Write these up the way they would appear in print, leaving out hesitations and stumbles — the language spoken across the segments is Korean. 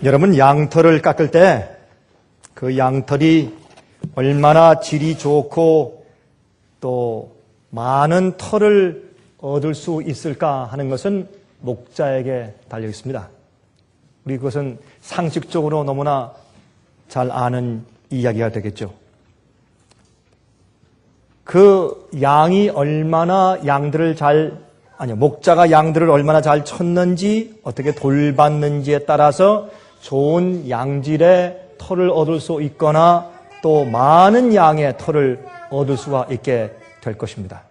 여러분, 양털을 깎을 때 그 양털이 얼마나 질이 좋고 또 많은 털을 얻을 수 있을까 하는 것은 목자에게 달려 있습니다. 우리 그것은 상식적으로 너무나 잘 아는 이야기가 되겠죠. 그 양이 얼마나 목자가 양들을 얼마나 잘 쳤는지, 어떻게 돌봤는지에 따라서 좋은 양질의 털을 얻을 수 있거나 또 많은 양의 털을 얻을 수가 있게 될 것입니다.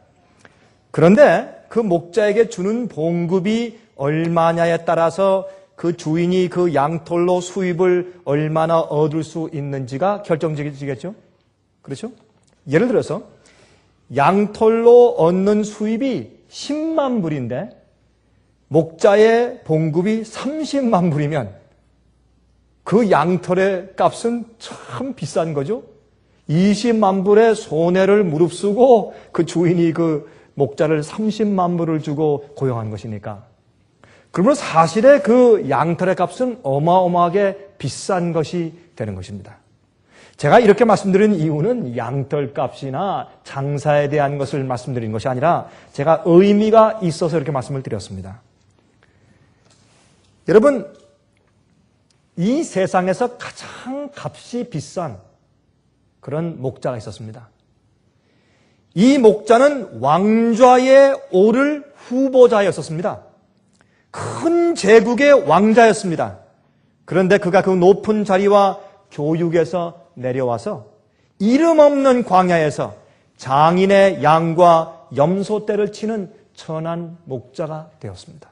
그런데 그 목자에게 주는 봉급이 얼마냐에 따라서 그 주인이 그 양털로 수입을 얼마나 얻을 수 있는지가 결정적이겠죠? 그렇죠? 예를 들어서 양털로 얻는 수입이 10만 불인데 목자의 봉급이 30만 불이면 그 양털의 값은 참 비싼 거죠. 20만 불의 손해를 무릅쓰고 그 주인이 그 목자를 30만 불을 주고 고용한 것이니까. 그러면 사실의 그 양털의 값은 어마어마하게 비싼 것이 되는 것입니다. 제가 이렇게 말씀드린 이유는 양털 값이나 장사에 대한 것을 말씀드린 것이 아니라 제가 의미가 있어서 이렇게 말씀을 드렸습니다. 여러분, 이 세상에서 가장 값이 비싼 그런 목자가 있었습니다. 이 목자는 왕좌에 오를 후보자였었습니다. 큰 제국의 왕자였습니다. 그런데 그가 그 높은 자리와 교육에서 내려와서 이름 없는 광야에서 장인의 양과 염소떼를 치는 천한 목자가 되었습니다.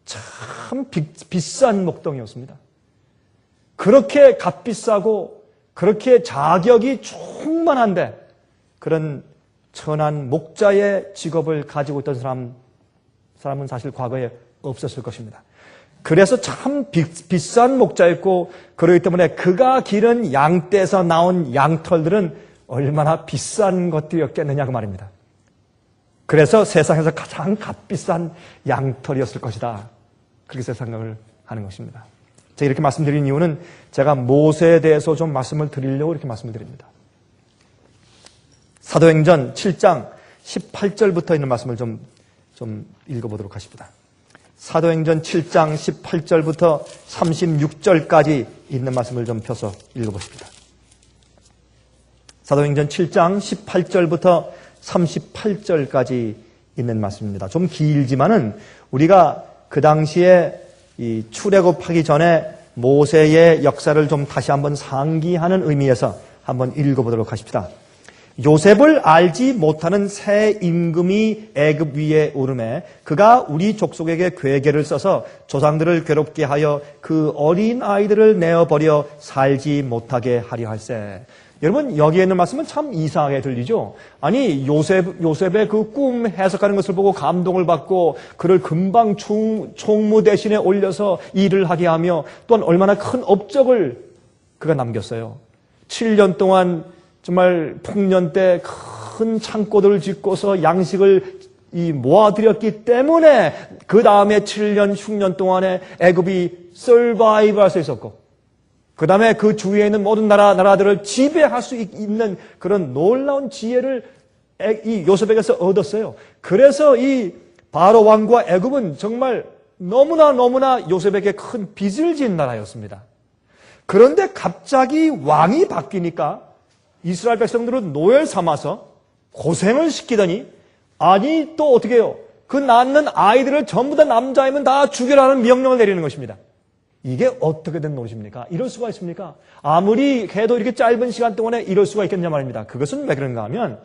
참 비싼 목동이었습니다. 그렇게 값비싸고 그렇게 자격이 충만한데 그런 천한 목자의 직업을 가지고 있던 사람은 사실 과거에 없었을 것입니다. 그래서 참 비싼 목자였고, 그렇기 때문에 그가 기른 양떼에서 나온 양털들은 얼마나 비싼 것들이었겠느냐 그 말입니다. 그래서 세상에서 가장 값비싼 양털이었을 것이다, 그렇게 생각을 하는 것입니다. 제가 이렇게 말씀드린 이유는 제가 모세에 대해서 좀 말씀을 드리려고 이렇게 말씀을 드립니다. 사도행전 7장 18절부터 있는 말씀을 좀 읽어보도록 하십니다. 사도행전 7장 18절부터 36절까지 있는 말씀을 좀 펴서 읽어보십니다. 사도행전 7장 18절부터 38절까지 있는 말씀입니다. 좀 길지만은 우리가 그 당시에 이 출애굽하기 전에 모세의 역사를 좀 다시 한번 상기하는 의미에서 한번 읽어보도록 하십시다. 요셉을 알지 못하는 새 임금이 애굽 위에 오르매 그가 우리 족속에게 괴계를 써서 조상들을 괴롭게 하여 그 어린 아이들을 내어버려 살지 못하게 하려 할세. 여러분, 여기에 있는 말씀은 참 이상하게 들리죠? 아니, 요셉의 그 꿈 해석하는 것을 보고 감동을 받고 그를 금방 총무 대신에 올려서 일을 하게 하며 또한 얼마나 큰 업적을 그가 남겼어요. 7년 동안 정말 풍년 때 큰 창고들을 짓고서 양식을 모아들였기 때문에 그 다음에 7년, 6년 동안에 애굽이 서바이브 할 수 있었고, 그 다음에 그 주위에 있는 모든 나라들을 지배할 수 있는 그런 놀라운 지혜를 이 요셉에게서 얻었어요. 그래서 이 바로 왕과 애굽은 정말 너무나 요셉에게 큰 빚을 진 나라였습니다. 그런데 갑자기 왕이 바뀌니까 이스라엘 백성들은 노예를 삼아서 고생을 시키더니, 아니 또 어떻게 해요? 그 낳는 아이들을 전부 다 남자이면 다 죽여라는 명령을 내리는 것입니다. 이게 어떻게 된 노릇입니까? 이럴 수가 있습니까? 아무리 해도 이렇게 짧은 시간 동안에 이럴 수가 있겠냐 말입니다. 그것은 왜 그런가 하면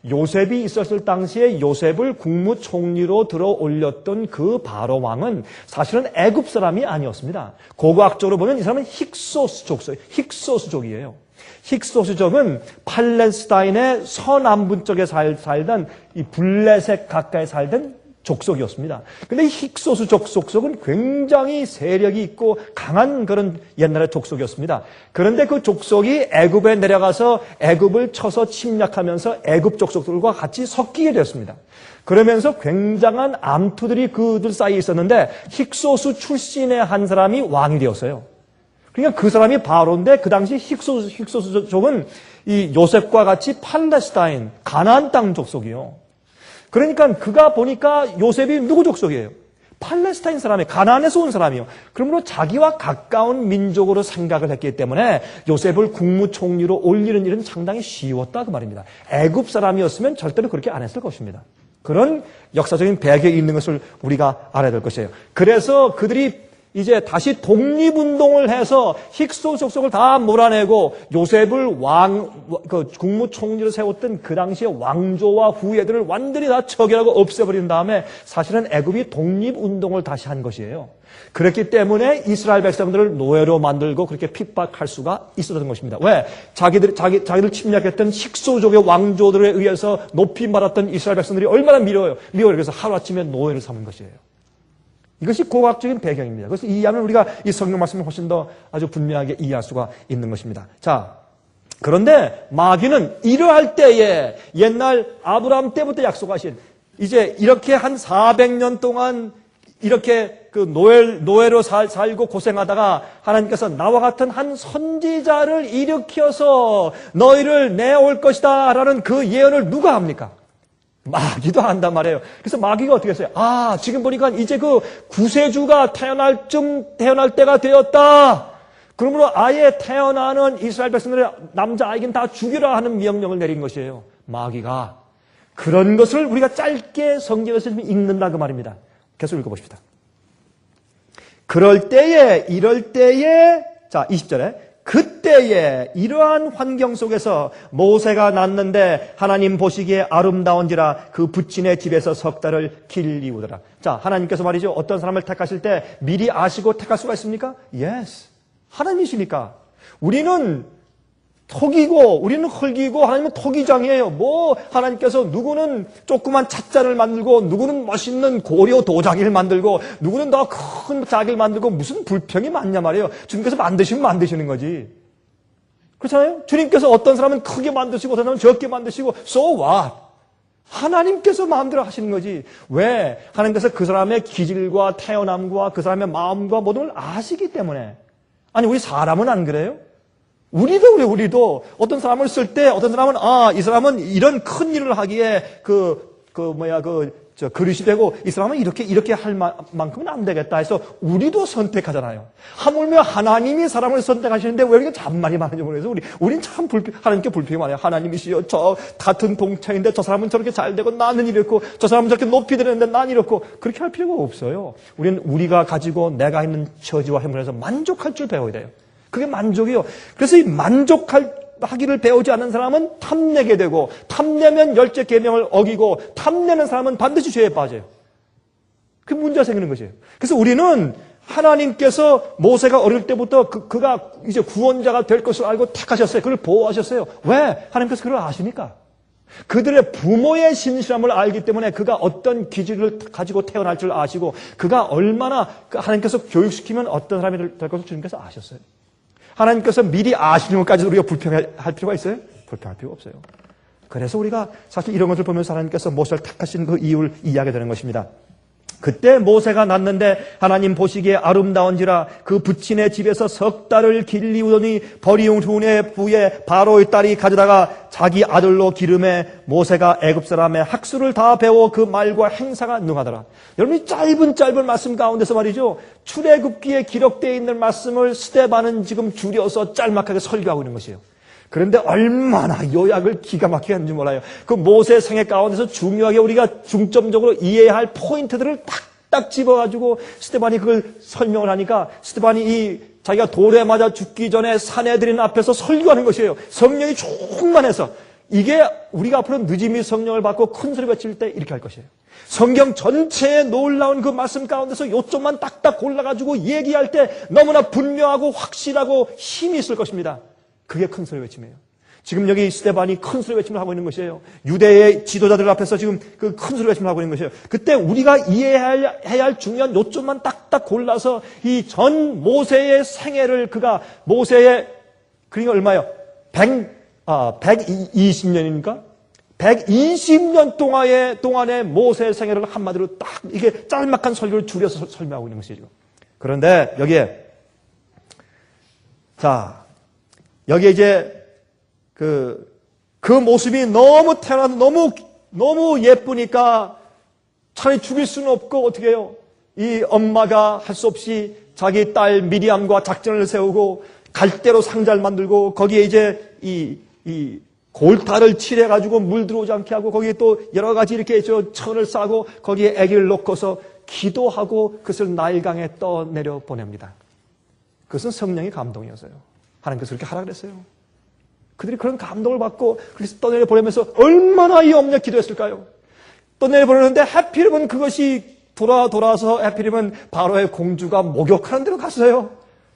요셉이 있었을 당시에 요셉을 국무총리로 들어 올렸던 그 바로 왕은 사실은 애굽 사람이 아니었습니다. 고고학적으로 보면 이 사람은 힉소스족이에요. 힉소스족은 팔레스타인의 서남부 쪽에 살던 이 블레셋 가까이 살던 족속이었습니다. 근데 이 힉소스족 족속은 굉장히 세력이 있고 강한 그런 옛날의 족속이었습니다. 그런데 그 족속이 애굽에 내려가서 애굽을 쳐서 침략하면서 애굽 족속들과 같이 섞이게 되었습니다. 그러면서 굉장한 암투들이 그들 사이에 있었는데 힉소스 출신의 한 사람이 왕이 되었어요. 그러니까 그 사람이 바로인데 그 당시 힉소족은 이 요셉과 같이 팔레스타인, 가나안 땅 족속이요. 그러니까 그가 보니까 요셉이 누구 족속이에요? 팔레스타인 사람이, 가나안에서 온 사람이요. 그러므로 자기와 가까운 민족으로 생각을 했기 때문에 요셉을 국무총리로 올리는 일은 상당히 쉬웠다 그 말입니다. 애굽 사람이었으면 절대로 그렇게 안 했을 것입니다. 그런 역사적인 배경이 있는 것을 우리가 알아야 될 것이에요. 그래서 그들이 이제 다시 독립운동을 해서 힉소 족속을 다 몰아내고 요셉을 국무총리로 세웠던 그 당시의 왕조와 후예들을 완전히 다 처결하고 없애버린 다음에 사실은 애굽이 독립운동을 다시 한 것이에요. 그렇기 때문에 이스라엘 백성들을 노예로 만들고 그렇게 핍박할 수가 있었던 것입니다. 왜? 자기들 침략했던 힉소족의 왕조들에 의해서 높이 말았던 이스라엘 백성들이 얼마나 미워요. 그래서 하루아침에 노예를 삼은 것이에요. 이것이 고고학적인 배경입니다. 그래서 이해하면 우리가 이 성경 말씀을 훨씬 더 아주 분명하게 이해할 수가 있는 것입니다. 자, 그런데 마귀는 이러할 때에 옛날 아브라함 때부터 약속하신 이제 이렇게 한 400년 동안 이렇게 그 노예로 살고 고생하다가 하나님께서 나와 같은 한 선지자를 일으켜서 너희를 내올 것이다 라는 그 예언을 누가 합니까? 마귀도 한단 말이에요. 그래서 마귀가 어떻게 했어요? 지금 보니까 이제 그 구세주가 태어날 때가 되었다. 그러므로 아예 태어나는 이스라엘 백성들의 남자아이긴 다 죽이라 하는 명령을 내린 것이에요. 마귀가. 그런 것을 우리가 짧게 성경에서 읽는다 그 말입니다. 계속 읽어보십시다. 이럴 때에, 자, 20절에 그때에 이러한 환경 속에서 모세가 났는데 하나님 보시기에 아름다운지라 그 부친의 집에서 석 달을 길리우더라. 자, 하나님께서 말이죠. 어떤 사람을 택하실 때 미리 아시고 택할 수가 있습니까? Yes. 하나님이시니까. 우리는 톡이고 우리는 흙이고 하나님은 토기장이에요. 하나님께서 누구는 조그만 찻잔을 만들고 누구는 멋있는 고려 도자기를 만들고 누구는 더 큰 자기를 만들고 무슨 불평이 많냐 말이에요. 주님께서 만드시면 만드시는 거지. 그렇잖아요? 주님께서 어떤 사람은 크게 만드시고 어떤 사람은 적게 만드시고 so what? 하나님께서 마음대로 하시는 거지. 왜? 하나님께서 그 사람의 기질과 태어남과 그 사람의 마음과 모든 걸 아시기 때문에. 아니 우리 사람은 안 그래요? 우리도 어떤 사람을 쓸 때 어떤 사람은 이 사람은 이런 큰 일을 하기에 그릇이 되고 이 사람은 이렇게 할 만큼은 안 되겠다 해서 우리도 선택하잖아요. 하물며 하나님이 사람을 선택하시는데 왜 이렇게 잔말이 많은지 모르겠어요. 우린 참 하나님께 불평이 많아요. 하나님이시여 저 같은 동창인데 저 사람은 저렇게 잘 되고 나는 이렇고 저 사람은 저렇게 높이 되는데 난 이렇고 그렇게 할 필요가 없어요. 우리가 가지고 내가 있는 처지와 행물에서 만족할 줄 배워야 돼요. 그게 만족이요. 그래서 이 만족하기를 배우지 않는 사람은 탐내게 되고 탐내면 열째 계명을 어기고 탐내는 사람은 반드시 죄에 빠져요. 그 문제가 생기는 것이에요. 그래서 우리는 하나님께서 모세가 어릴 때부터 그가 이제 구원자가 될 것을 알고 택하셨어요. 그를 보호하셨어요. 왜? 하나님께서 그걸 아시니까. 그들의 부모의 신실함을 알기 때문에 그가 어떤 기질을 가지고 태어날 줄 아시고 그가 얼마나 하나님께서 교육시키면 어떤 사람이 될 것을 주님께서 아셨어요. 하나님께서 미리 아시는 것까지 우리가 불평할 필요가 있어요? 불평할 필요가 없어요. 그래서 우리가 사실 이런 것을 보면서 하나님께서 모세를 택하신 그 이유를 이해하게 되는 것입니다. 그때 모세가 났는데 하나님 보시기에 아름다운지라 그 부친의 집에서 석 달을 길리우더니 버리운 후에 바로의 딸이 가져다가 자기 아들로 기름에 모세가 애굽 사람의 학수를 다 배워 그 말과 행사가 능하더라. 여러분 이 짧은 말씀 가운데서 말이죠. 출애굽기에 기록되어 있는 말씀을 스데반은 지금 줄여서 짤막하게 설교하고 있는 것이에요. 그런데 얼마나 요약을 기가 막히게 하는지 몰라요. 그 모세 생애 가운데서 중요하게 우리가 중점적으로 이해해야 할 포인트들을 딱딱 집어가지고 스데반이 그걸 설명을 하니까 스데반이 자기가 돌에 맞아 죽기 전에 사내들인 앞에서 설교하는 것이에요. 성령이 충만해서 이게 우리가 앞으로 늦음이 성령을 받고 큰 소리 외칠 때 이렇게 할 것이에요. 성경 전체에 놀라운 그 말씀 가운데서 요점만 딱딱 골라가지고 얘기할 때 너무나 분명하고 확실하고 힘이 있을 것입니다. 그게 큰 소리 외침이에요. 지금 여기 스데반이 큰 소리 외침을 하고 있는 것이에요. 유대의 지도자들 앞에서 지금 그 큰 소리 외침을 하고 있는 것이에요. 그때 우리가 이해해야 할 중요한 요점만 딱딱 골라서 이 전 모세의 생애를 그가 모세의 그러니까 얼마요? 120년입니까? 120년 동안의 모세의 생애를 한마디로 딱 이게 짤막한 설교를 줄여서 설명하고 있는 것이죠. 그런데 여기에 자, 여기에 이제 그 모습이 너무 태어나도 너무 예쁘니까 차라리 죽일 수는 없고 어떻게 해요? 이 엄마가 할 수 없이 자기 딸 미리암과 작전을 세우고 갈대로 상자를 만들고 거기에 이제 이 골타를 칠해가지고 물 들어오지 않게 하고 거기에 또 여러 가지 이렇게 천을 싸고 거기에 아기를 놓고서 기도하고 그것을 나일강에 떠내려 보냅니다. 그것은 성령의 감동이었어요. 하나님께서 그렇게 하라 그랬어요. 그들이 그런 감동을 받고 그래서 떠내려 보내면서 얼마나 이 엄마 기도했을까요? 떠내려 보내는데 하필이면 그것이 돌아와서 하필이면 바로의 공주가 목욕하는 데로 갔어요.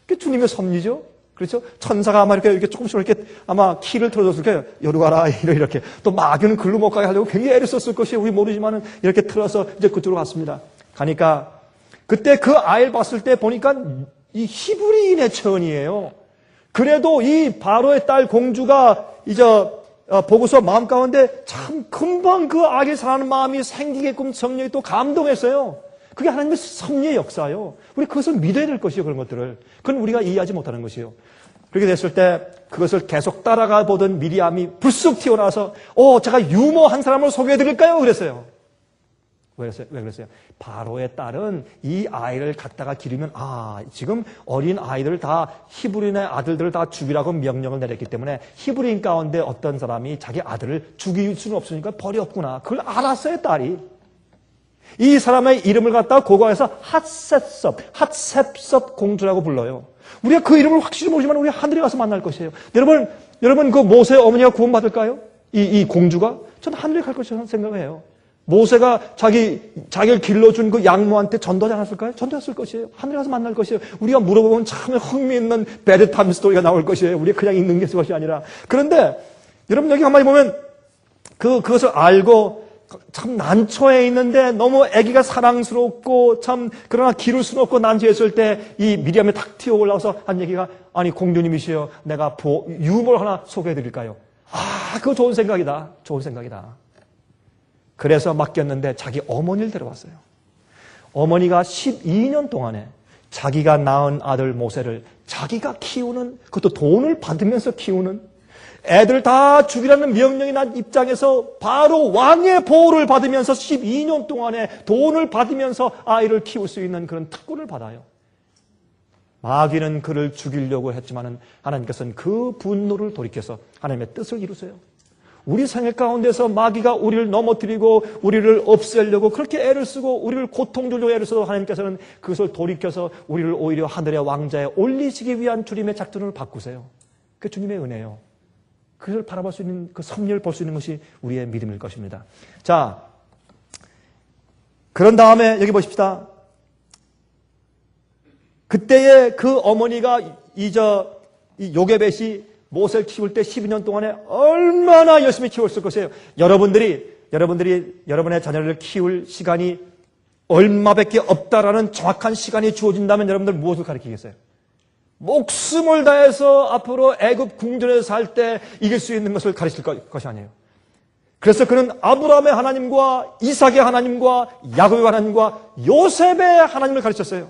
그게 주님의 섭리죠. 그렇죠? 천사가 아마 이렇게 조금씩 이렇게 아마 키를 틀어줬을 거예요. 여기 와라 이렇게. 또 마귀는 글로 못 가게 하려고 굉장히 애를 썼을 것이에요. 우리 모르지만은 이렇게 틀어서 이제 그쪽으로 갔습니다. 가니까 그때 그 아이를 봤을 때 보니까 이 히브리인의 처언이에요. 그래도 이 바로의 딸 공주가 이제 보고서 마음 가운데 참 금방 그 아기를 사랑하는 마음이 생기게끔 성령이 또 감동했어요. 그게 하나님의 섭리의 역사예요. 우리 그것을 믿어야 될 것이요. 그런 것들을. 그건 우리가 이해하지 못하는 것이요. 그렇게 됐을 때 그것을 계속 따라가 보던 미리암이 불쑥 튀어나와서 제가 유머한 사람을 소개해 드릴까요? 그랬어요. 왜 그랬어요? 바로의 딸은 이 아이를 갖다가 기르면 지금 어린 아이들 다 히브리인의 아들들을 다 죽이라고 명령을 내렸기 때문에 히브리인 가운데 어떤 사람이 자기 아들을 죽일 수는 없으니까 벌이 없구나. 그걸 알았어요, 딸이. 이 사람의 이름을 갖다가 고고해서 핫셉섭 공주라고 불러요. 우리가 그 이름을 확실히 모르지만 우리 하늘에 가서 만날 것이에요. 여러분 그 모세의 어머니가 구원받을까요? 이 공주가? 저는 하늘에 갈 것이라고 생각해요. 모세가 자기를 길러준 그 양모한테 전도하지 않았을까요? 전도했을 것이에요. 하늘에 가서 만날 것이에요. 우리가 물어보면 참 흥미있는 배드타임 스토리가 나올 것이에요. 우리가 그냥 읽는 것이 아니라. 그런데 여러분 여기 한마디 보면 그것을 알고 참 난처해 있는데 너무 아기가 사랑스럽고 참 그러나 기를 수는 없고 난처했을 때 이 미리암이 탁 튀어 올라와서 한 얘기가 아니 공주님이시여 내가 유물 하나 소개해 드릴까요? 그거 좋은 생각이다. 그래서 맡겼는데 자기 어머니를 데려왔어요. 어머니가 12년 동안에 자기가 낳은 아들 모세를 자기가 키우는 그것도 돈을 받으면서 키우는 애들 다 죽이라는 명령이 난 입장에서 바로 왕의 보호를 받으면서 12년 동안에 돈을 받으면서 아이를 키울 수 있는 그런 특권을 받아요. 마귀는 그를 죽이려고 했지만은 하나님께서는 그 분노를 돌이켜서 하나님의 뜻을 이루세요. 우리 생애 가운데서 마귀가 우리를 넘어뜨리고 우리를 없애려고 그렇게 애를 쓰고 우리를 고통 주려고 애를 써도 하나님께서는 그것을 돌이켜서 우리를 오히려 하늘의 왕자에 올리시기 위한 주님의 작전을 바꾸세요. 그게 주님의 은혜예요. 그것을 바라볼 수 있는 그 섭리를 볼 수 있는 것이 우리의 믿음일 것입니다. 자, 그런 다음에 여기 보십시다. 그때의 그 어머니가 이 요게벳이 모세를 키울 때 12년 동안에 얼마나 열심히 키웠을 것이에요. 여러분들이 여러분의 자녀를 키울 시간이 얼마밖에 없다라는 정확한 시간이 주어진다면 여러분들 무엇을 가르치겠어요? 목숨을 다해서 앞으로 애굽 궁전에서 살 때 이길 수 있는 것을 가르칠 것이 아니에요. 그래서 그는 아브라함의 하나님과 이삭의 하나님과 야곱의 하나님과 요셉의 하나님을 가르쳤어요.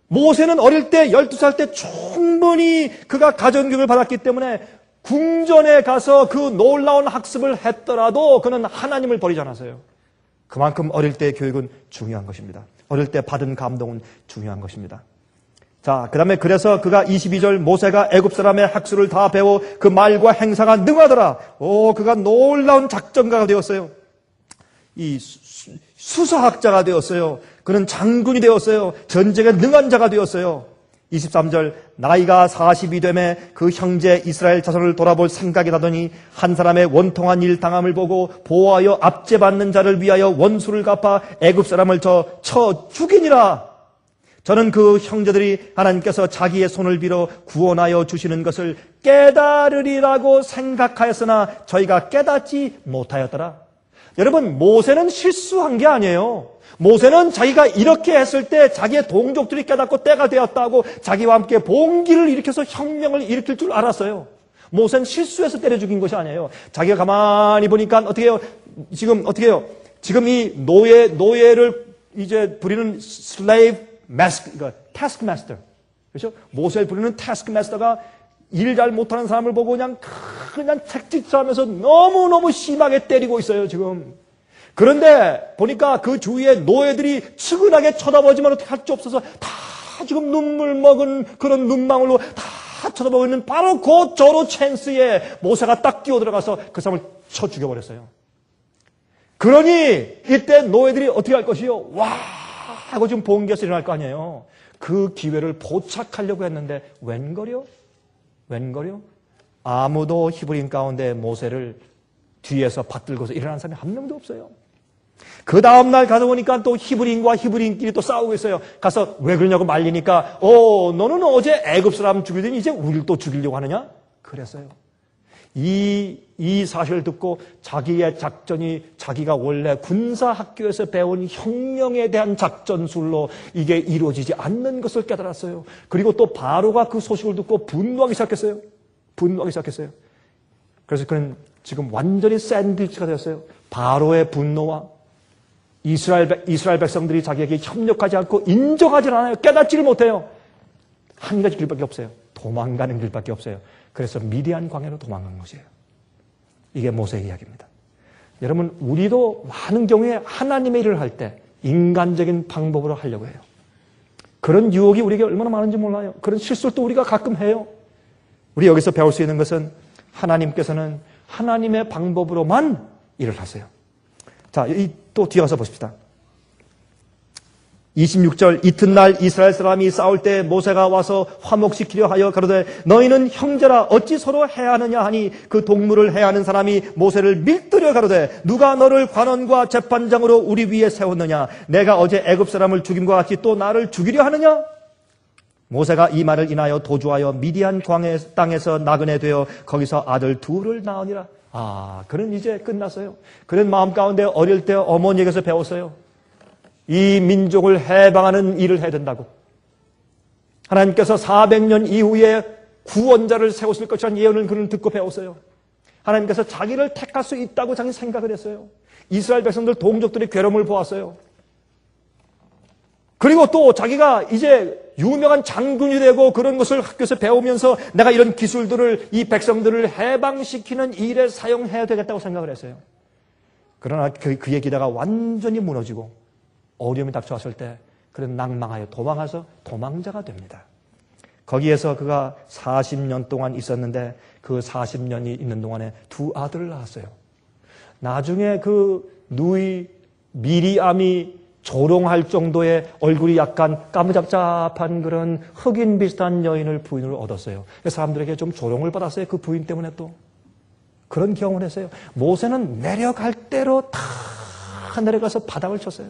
모세는 어릴 때 12살 때 충분히 그가 가정교육을 받았기 때문에 궁전에 가서 그 놀라운 학습을 했더라도 그는 하나님을 버리지 않았어요. 그만큼 어릴 때의 교육은 중요한 것입니다. 어릴 때 받은 감동은 중요한 것입니다. 자, 그 다음에 그래서 그가 22절 모세가 애굽 사람의 학술을 다 배워 그 말과 행사가 능하더라. 그가 놀라운 작전가가 되었어요. 이 수사학자가 되었어요. 그는 장군이 되었어요. 전쟁에 능한 자가 되었어요. 23절 나이가 40이 되매 그 형제 이스라엘 자손을 돌아볼 생각이 나더니 한 사람의 원통한 일 당함을 보고 보호하여 압제받는 자를 위하여 원수를 갚아 애굽 사람을 쳐 죽이니라. 저는 그 형제들이 하나님께서 자기의 손을 빌어 구원하여 주시는 것을 깨달으리라고 생각하였으나 저희가 깨닫지 못하였더라. 여러분, 모세는 실수한 게 아니에요. 모세는 자기가 이렇게 했을 때 자기의 동족들이 깨닫고 때가 되었다고 자기와 함께 봉기를 일으켜서 혁명을 일으킬 줄 알았어요. 모세는 실수해서 때려 죽인 것이 아니에요. 자기가 가만히 보니까 어떻게 해요? 지금 이 노예를 이제 부리는 slave master, taskmaster. 그렇죠? 모세를 부르는 태스크마스터가 일 잘 못하는 사람을 보고 그냥 택짓하면서 너무너무 심하게 때리고 있어요, 지금. 그런데 보니까 그 주위에 노예들이 측은하게 쳐다보지만 어떻게 할 수 없어서 다 지금 눈물 먹은 그런 눈망울로 다 쳐다보고 있는 바로 그 저로 찬스에 모세가 딱 뛰어들어가서 그 사람을 쳐 죽여버렸어요. 그러니 이때 노예들이 어떻게 할 것이요? 와 하고 지금 번개에서 일어날 거 아니에요. 그 기회를 포착하려고 했는데 웬걸요? 아무도 히브리인 가운데 모세를 뒤에서 받들고서 일어난 사람이 한 명도 없어요. 그 다음날 가서 보니까 또 히브리인과 히브리인끼리 또 싸우고 있어요. 가서 왜 그러냐고 말리니까 너는 어제 애굽 사람 죽이더니 이제 우리를 또 죽이려고 하느냐? 그랬어요. 이 사실을 듣고 자기의 작전이 자기가 원래 군사학교에서 배운 형령에 대한 작전술로 이게 이루어지지 않는 것을 깨달았어요. 그리고 또 바로가 그 소식을 듣고 분노하기 시작했어요. 그래서 그는 지금 완전히 샌드위치가 되었어요. 바로의 분노와 이스라엘 백성들이 자기에게 협력하지 않고 인정하지 않아요. 깨닫지를 못해요. 한 가지 길밖에 없어요. 도망가는 길밖에 없어요. 그래서 미디안 광야로 도망간 것이에요. 이게 모세의 이야기입니다. 여러분, 우리도 많은 경우에 하나님의 일을 할 때 인간적인 방법으로 하려고 해요. 그런 유혹이 우리에게 얼마나 많은지 몰라요. 그런 실수를 또 우리가 가끔 해요. 우리 여기서 배울 수 있는 것은 하나님께서는 하나님의 방법으로만 일을 하세요. 자, 또 뒤에 가서 보십시다. 26절, 이튿날 이스라엘 사람이 싸울 때 모세가 와서 화목시키려 하여 가로되 너희는 형제라 어찌 서로 해하느냐 하니 그 동물을 해하는 사람이 모세를 밀들여 가로되 누가 너를 관원과 재판장으로 우리 위에 세웠느냐? 내가 어제 애굽 사람을 죽임과 같이 또 나를 죽이려 하느냐? 모세가 이 말을 인하여 도주하여 미디안 광야 땅에서 나그네 되어 거기서 아들 둘을 낳으니라. 그는 이제 끝났어요. 그는 마음 가운데 어릴 때 어머니에게서 배웠어요. 이 민족을 해방하는 일을 해야 된다고. 하나님께서 400년 이후에 구원자를 세우실 것이라는 예언을 그는 듣고 배웠어요. 하나님께서 자기를 택할 수 있다고 자기 생각을 했어요. 이스라엘 백성들 동족들의 괴로움을 보았어요. 그리고 또 자기가 이제 유명한 장군이 되고 그런 것을 학교에서 배우면서 내가 이런 기술들을 이 백성들을 해방시키는 일에 사용해야 되겠다고 생각을 했어요. 그러나 그의 기대가 완전히 무너지고 어려움이 닥쳐왔을 때 그는 낭망하여 도망해서 도망자가 됩니다. 거기에서 그가 40년 동안 있었는데 그 40년이 있는 동안에 두 아들을 낳았어요. 나중에 그 누이 미리암이 조롱할 정도의 얼굴이 약간 까무잡잡한 그런 흑인 비슷한 여인을 부인으로 얻었어요. 사람들에게 좀 조롱을 받았어요. 그 부인 때문에 또. 그런 경험을 했어요. 모세는 내려갈 대로 다 내려가서 바닥을 쳤어요.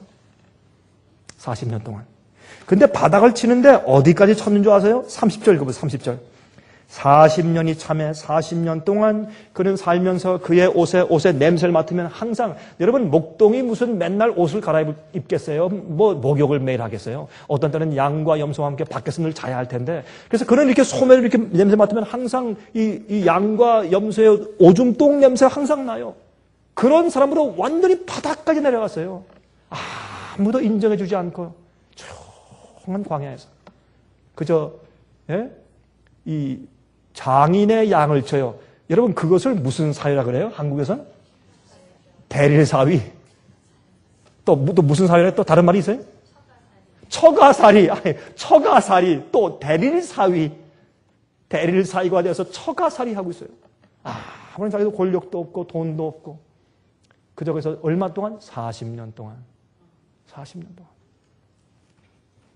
40년 동안. 근데 바닥을 치는데 어디까지 쳤는 줄 아세요? 30절 읽어보세요. 30절. 40년이 참에 40년 동안 그는 살면서 그의 옷에 냄새를 맡으면 항상, 여러분 목동이 무슨 맨날 옷을 갈아입겠어요? 목욕을 매일 하겠어요? 어떤 때는 양과 염소와 함께 밖에서 늘 자야 할 텐데, 그래서 그는 이렇게 소매를 이렇게 냄새 맡으면 항상 이 양과 염소의 오줌똥 냄새가 항상 나요. 그런 사람으로 완전히 바닥까지 내려갔어요. 아무도 인정해주지 않고 조용한 광야에서 그저 이 장인의 양을 쳐요. 여러분 그것을 무슨 사위라 그래요? 한국에서는 대릴사위. 또 무슨 사위래? 또 다른 말이 있어요? 처가살이. 처가살이. 또 대릴사위. 대릴사위가 되어서 처가살이 하고 있어요. 아무런 자기도 권력도 없고 돈도 없고 그저 그래서 얼마 동안? 40년 동안. 40년 동안.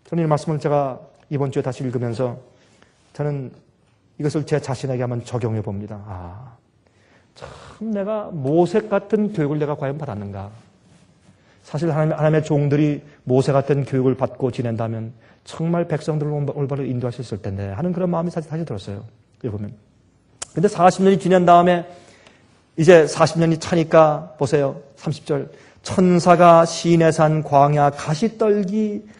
저는 이 말씀을 제가 이번 주에 다시 읽으면서 저는 이것을 제 자신에게 한번 적용해 봅니다. 참 내가 모세 같은 교육을 내가 과연 받았는가? 사실 하나님의 종들이 모세 같은 교육을 받고 지낸다면 정말 백성들을 올바로 인도할 수 있을 텐데 하는 그런 마음이 사실 들었어요. 읽으면. 근데 40년이 지난 다음에 이제 40년이 차니까 보세요. 30절. 천사가 시내산 광야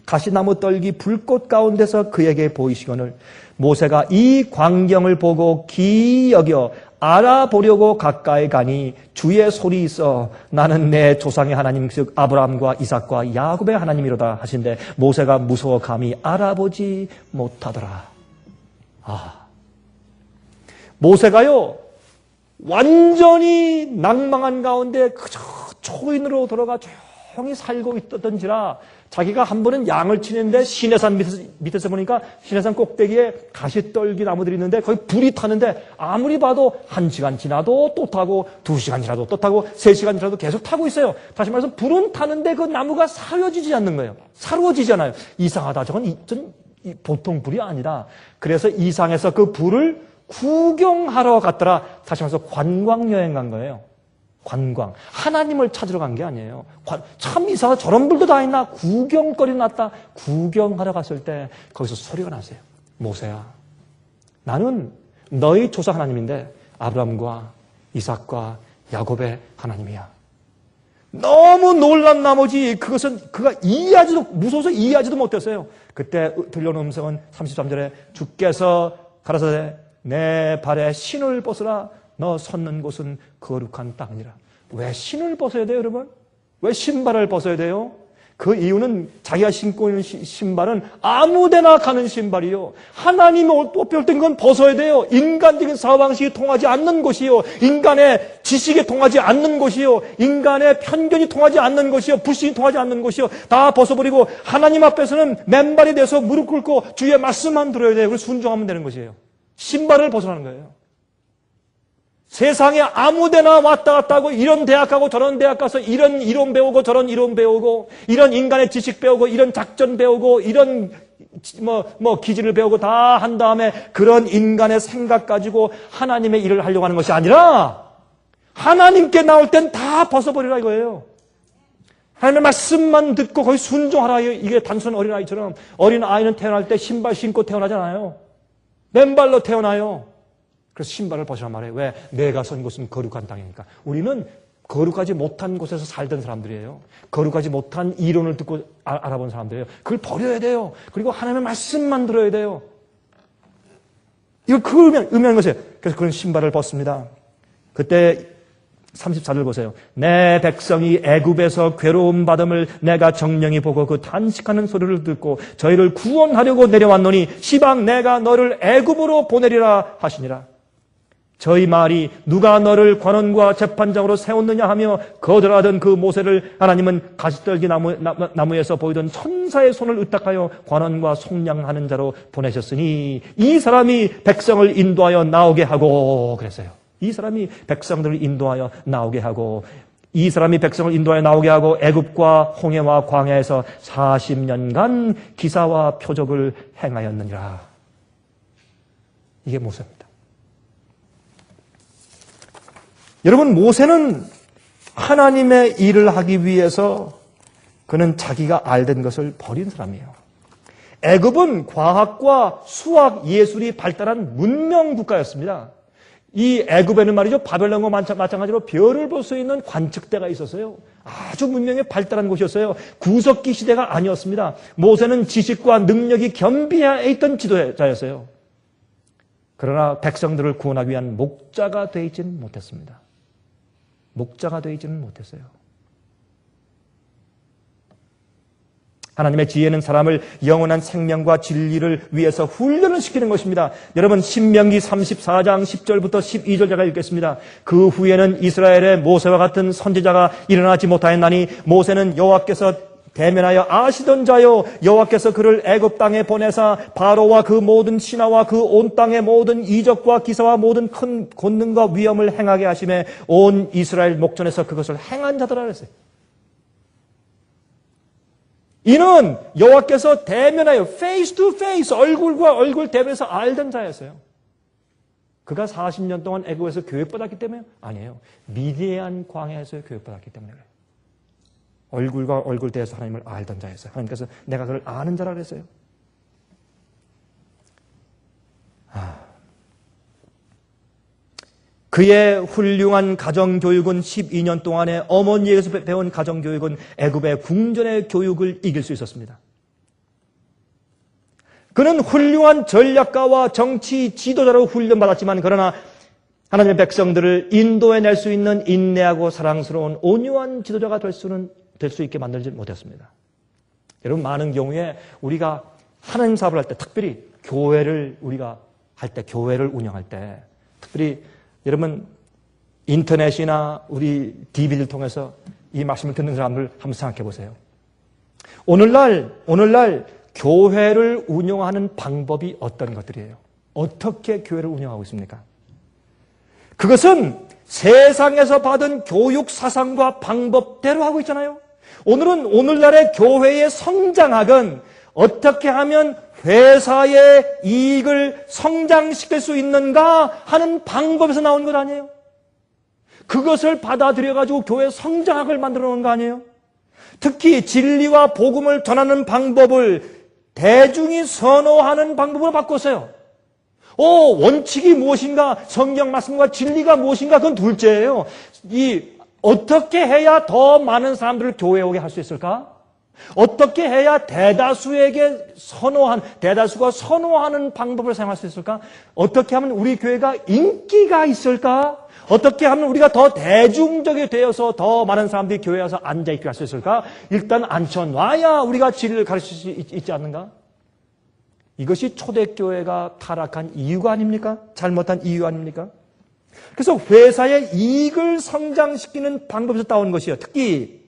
가시나무 떨기 불꽃 가운데서 그에게 보이시거늘 모세가 이 광경을 보고 기이 여겨 알아보려고 가까이 가니 주의 소리 있어 나는 내 조상의 하나님 즉 아브라함과 이삭과 야곱의 하나님이로다 하신데 모세가 무서워 감히 알아보지 못하더라. 모세가요, 완전히 낭망한 가운데 그저 초인으로 돌아가 조용히 살고 있던지라 자기가 한 번은 양을 치는데 시내산 밑에서 보니까 시내산 꼭대기에 가시떨기 나무들이 있는데 거기 불이 타는데 아무리 봐도 1시간 지나도 또 타고 2시간 지나도 또 타고 3시간 지나도 계속 타고 있어요. 다시 말해서 불은 타는데 그 나무가 사려지지 않는 거예요. 사루어지잖아요. 이상하다. 저건 보통 불이 아니다. 그래서 이상해서 그 불을 구경하러 갔더라. 다시 말해서 관광여행 간 거예요. 관광. 하나님을 찾으러 간 게 아니에요. 참 이상하다. 저런 불도 다 있나? 구경거리 났다. 구경하러 갔을 때 거기서 소리가 나세요. 모세야, 나는 너희 조사 하나님인데 아브라함과 이삭과 야곱의 하나님이야. 너무 놀란 나머지 그가 무서워서 이해하지도 못했어요. 그때 들려오는 음성은 33절에 주께서 가라사대 내 발에 신을 벗으라. 너 섰는 곳은 거룩한 땅이라. 왜 신을 벗어야 돼요, 여러분? 왜 신발을 벗어야 돼요? 그 이유는 자기가 신고 있는 신발은 아무데나 가는 신발이요. 하나님의 옷 배울 땐 그건 벗어야 돼요. 인간적인 사고방식이 통하지 않는 곳이요. 인간의 지식이 통하지 않는 곳이요. 인간의 편견이 통하지 않는 곳이요. 불신이 통하지 않는 곳이요. 다 벗어버리고 하나님 앞에서는 맨발이 돼서 무릎 꿇고 주의 말씀만 들어야 돼요. 그래서 순종하면 되는 것이에요. 신발을 벗어나는 거예요. 세상에 아무데나 왔다 갔다 하고 이런 대학 가고 저런 대학 가서 이런 이론 배우고 저런 이론 배우고 이런 인간의 지식 배우고 이런 작전 배우고 이런 기질을 배우고 다 한 다음에 그런 인간의 생각 가지고 하나님의 일을 하려고 하는 것이 아니라 하나님께 나올 땐 다 벗어버리라 이거예요. 하나님의 말씀만 듣고 거기 순종하라. 이게 단순한 어린아이처럼 어린아이는 태어날 때 신발 신고 태어나잖아요. 맨발로 태어나요. 그래서 신발을 벗으란 말이에요. 왜? 내가 선 곳은 거룩한 땅이니까. 우리는 거룩하지 못한 곳에서 살던 사람들이에요. 거룩하지 못한 이론을 듣고 알아본 사람들이에요. 그걸 버려야 돼요. 그리고 하나님의 말씀만 들어야 돼요. 이거 의미하는 것이에요. 그래서 그런 신발을 벗습니다. 그때 34절 보세요. 내 백성이 애굽에서 괴로움 받음을 내가 정령히 보고 그 탄식하는 소리를 듣고 저희를 구원하려고 내려왔노니 시방 내가 너를 애굽으로 보내리라 하시니라. 저희 말이 누가 너를 관원과 재판장으로 세웠느냐 하며 거절하던 그 모세를 하나님은 가시떨기 나무에서 보이던 천사의 손을 의탁하여 관원과 속량하는 자로 보내셨으니 이 사람이 백성을 인도하여 나오게 하고 그랬어요. 이 사람이 백성들을 인도하여 나오게 하고 이 사람이 백성을 인도하여 나오게 하고 애굽과 홍해와 광야에서 40년간 기사와 표적을 행하였느니라. 이게 모세입니다. 여러분, 모세는 하나님의 일을 하기 위해서 그는 자기가 알던 것을 버린 사람이에요. 애굽은 과학과 수학, 예술이 발달한 문명 국가였습니다. 이 애굽에는 말이죠, 바벨론과 마찬가지로 별을 볼 수 있는 관측대가 있었어요. 아주 문명이 발달한 곳이었어요. 구석기 시대가 아니었습니다. 모세는 지식과 능력이 겸비해 있던 지도자였어요. 그러나 백성들을 구원하기 위한 목자가 되어 있지는 못했습니다. 목자가 되어 있지는 못했어요. 하나님의 지혜는 사람을 영원한 생명과 진리를 위해서 훈련을 시키는 것입니다. 여러분, 신명기 34장 10절부터 12절 제가 읽겠습니다. 그 후에는 이스라엘의 모세와 같은 선지자가 일어나지 못하였나니 모세는 여호와께서 대면하여 아시던 자요 여호와께서 그를 애굽 땅에 보내사 바로와 그 모든 신하와 그 온 땅의 모든 이적과 기사와 모든 큰 권능과 위엄을 행하게 하심에 온 이스라엘 목전에서 그것을 행한 자더라 그랬어요. 이는 여호와께서 대면하여 face to face 얼굴과 얼굴 대면해서 알던 자였어요. 그가 40년 동안 애굽에서 교육받았기 때문에 아니에요. 미디안 광야에서 교육받았기 때문에 그래요. 얼굴과 얼굴 대해서 하나님을 알던 자였어요. 하나님께서 내가 그를 아는 자라 그랬어요. 그의 훌륭한 가정교육은 12년 동안에 어머니에게서 배운 가정교육은 애굽의 궁전의 교육을 이길 수 있었습니다. 그는 훌륭한 전략가와 정치 지도자로 훈련받았지만 그러나 하나님의 백성들을 인도해낼 수 있는 인내하고 사랑스러운 온유한 지도자가 될 수 있게 만들지 못했습니다. 여러분, 많은 경우에 우리가 하나님 사업을 할 때 특별히 교회를 우리가 때, 교회를 운영할 때, 특별히 여러분 인터넷이나 우리 DVD를 통해서 이 말씀을 듣는 사람들 한번 생각해 보세요. 오늘날 교회를 운영하는 방법이 어떤 것들이에요? 어떻게 교회를 운영하고 있습니까? 그것은 세상에서 받은 교육 사상과 방법대로 하고 있잖아요. 오늘날의 교회의 성장학은 어떻게 하면 회사의 이익을 성장시킬 수 있는가 하는 방법에서 나온 것 아니에요? 그것을 받아들여가지고 교회 성장학을 만들어 놓은 거 아니에요? 특히 진리와 복음을 전하는 방법을 대중이 선호하는 방법으로 바꿨어요. 원칙이 무엇인가, 성경 말씀과 진리가 무엇인가, 그건 둘째예요. 어떻게 해야 더 많은 사람들을 교회에 오게 할 수 있을까? 어떻게 해야 대다수가 선호하는 방법을 사용할 수 있을까? 어떻게 하면 우리 교회가 인기가 있을까? 어떻게 하면 우리가 더 대중적이 되어서 더 많은 사람들이 교회에 와서 앉아있게 할 수 있을까? 일단 앉혀놔야 우리가 진리를 가르칠 수 있지 않는가? 이것이 초대교회가 타락한 이유가 아닙니까? 잘못한 이유 아닙니까? 그래서 회사의 이익을 성장시키는 방법에서 따온 것이요. 특히